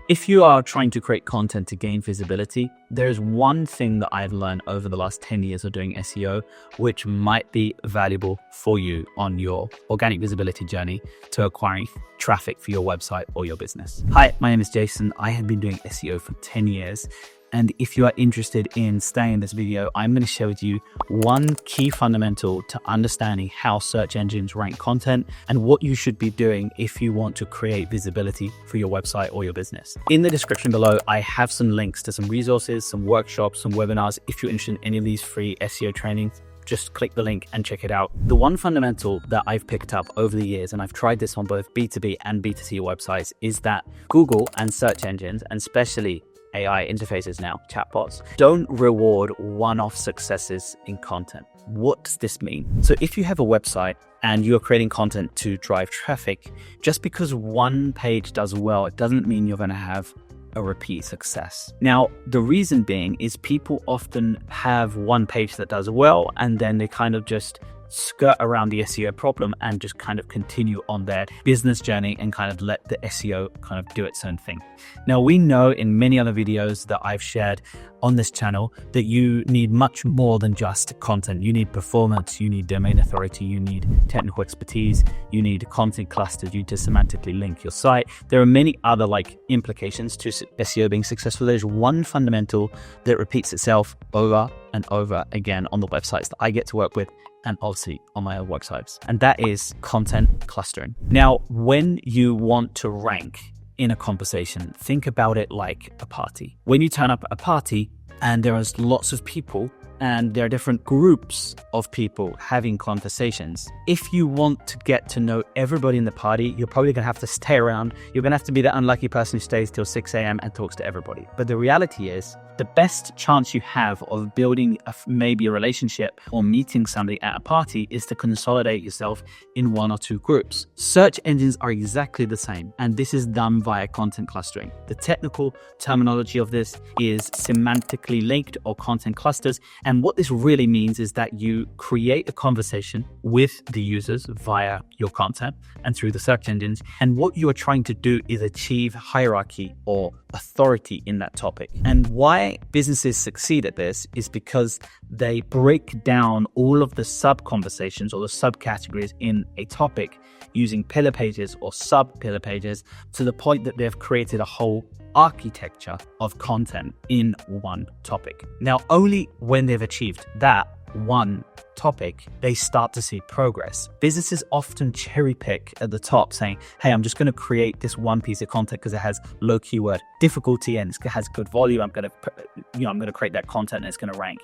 If you are trying to create content to gain visibility, there's one thing that I've learned over the last 10 years of doing SEO, which might be valuable for you on your organic visibility journey to acquiring traffic for your website or your business. Hi, my name is Jason. I have been doing SEO for 10 years. And if you are interested in staying in this video, I'm going to share with you one key fundamental to understanding how search engines rank content and what you should be doing if you want to create visibility for your website or your business. In the description below, I have some links to some resources, some workshops, some webinars. If you're interested in any of these free SEO trainings, just click the link and check it out. The one fundamental that I've picked up over the years, and I've tried this on both B2B and B2C websites, is that Google and search engines, and especially AI interfaces now, chatbots, don't reward one-off successes in content. What does this mean? So if you have a website and you're creating content to drive traffic, just because one page does well, it doesn't mean you're going to have a repeat success. Now, the reason being is people often have one page that does well, and then they kind of just skirt around the SEO problem and just kind of continue on their business journey and kind of let the SEO kind of do its own thing. Now, we know in many other videos that I've shared on this channel that you need much more than just content. You need performance, you need domain authority, you need technical expertise, you need content clusters, you need to semantically link your site. There are many other implications to SEO being successful. There's one fundamental that repeats itself over and over again on the websites that I get to work with, and obviously on my own websites, and that is content clustering. Now, when you want to rank in a conversation, think about it like a party. When you turn up at a party and there is lots of people and there are different groups of people having conversations, if you want to get to know everybody in the party, you're probably gonna have to stay around. You're gonna have to be the unlucky person who stays till 6 a.m. and talks to everybody. But the reality is, the best chance you have of building maybe a relationship or meeting somebody at a party is to consolidate yourself in one or two groups. Search engines are exactly the same, and this is done via content clustering. The technical terminology of this is semantically linked or content clusters. And what this really means is that you create a conversation with the users via your content and through the search engines. And what you are trying to do is achieve hierarchy or authority in that topic. And why businesses succeed at this is because they break down all of the sub-conversations or the subcategories in a topic using pillar pages or sub-pillar pages to the point that they've created a whole architecture of content in one topic. Now, only when they've achieved that one topic, they start to see progress. Businesses often cherry pick at the top saying, hey, I'm just going to create this one piece of content because it has low keyword difficulty and it has good volume. I'm going to create that content and it's going to rank.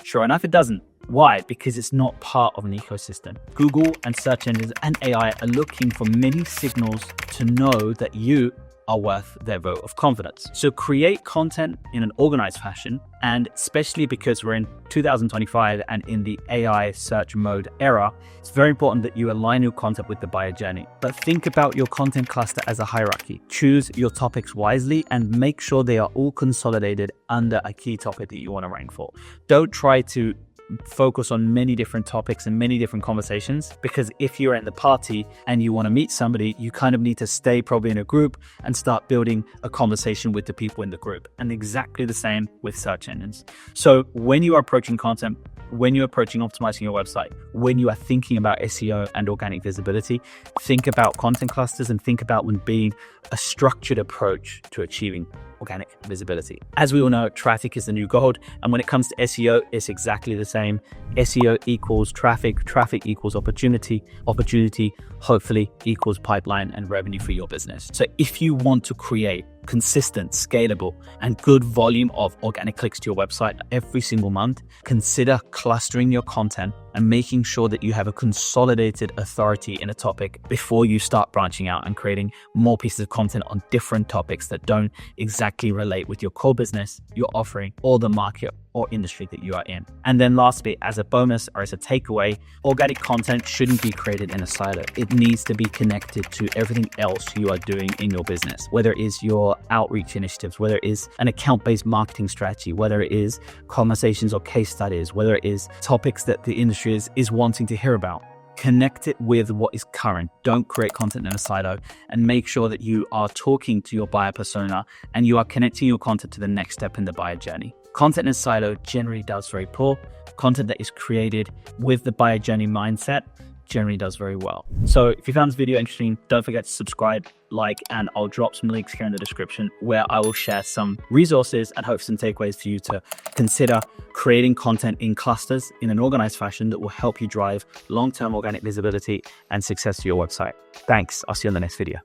Sure enough, it doesn't. Why? Because it's not part of an ecosystem. Google and search engines and AI are looking for many signals to know that you are worth their vote of confidence. So create content in an organized fashion, and especially because we're in 2025 and in the AI search mode era, it's very important that you align your content with the buyer journey. But think about your content cluster as a hierarchy. Choose your topics wisely and make sure they are all consolidated under a key topic that you want to rank for. Don't try to focus on many different topics and many different conversations, because if you're in the party and you want to meet somebody, you kind of need to stay probably in a group and start building a conversation with the people in the group. And exactly the same with search engines. So when you are approaching content, when you're approaching optimizing your website, when you are thinking about SEO and organic visibility, think about content clusters and think about them being a structured approach to achieving organic visibility. As we all know, traffic is the new gold. And when it comes to SEO, it's exactly the same. SEO equals traffic, traffic equals opportunity, opportunity hopefully equals pipeline and revenue for your business. So if you want to create consistent, scalable, and good volume of organic clicks to your website every single month, consider clustering your content and making sure that you have a consolidated authority in a topic before you start branching out and creating more pieces of content on different topics that don't exactly relate with your core business, your offering, or the market or industry that you are in. And then lastly, as a bonus or as a takeaway, organic content shouldn't be created in a silo. It needs to be connected to everything else you are doing in your business, whether it is your outreach initiatives, whether it is an account-based marketing strategy, whether it is conversations or case studies, whether it is topics that the industry is wanting to hear about. Connect it with what is current. Don't create content in a silo, and make sure that you are talking to your buyer persona and you are connecting your content to the next step in the buyer journey. Content in a silo generally does very poor. Content that is created with the buyer journey mindset generally does very well. So if you found this video interesting, don't forget to subscribe, like, and I'll drop some links here in the description where I will share some resources and hopefully some takeaways for you to consider creating content in clusters in an organized fashion that will help you drive long-term organic visibility and success to your website. Thanks. I'll see you in the next video.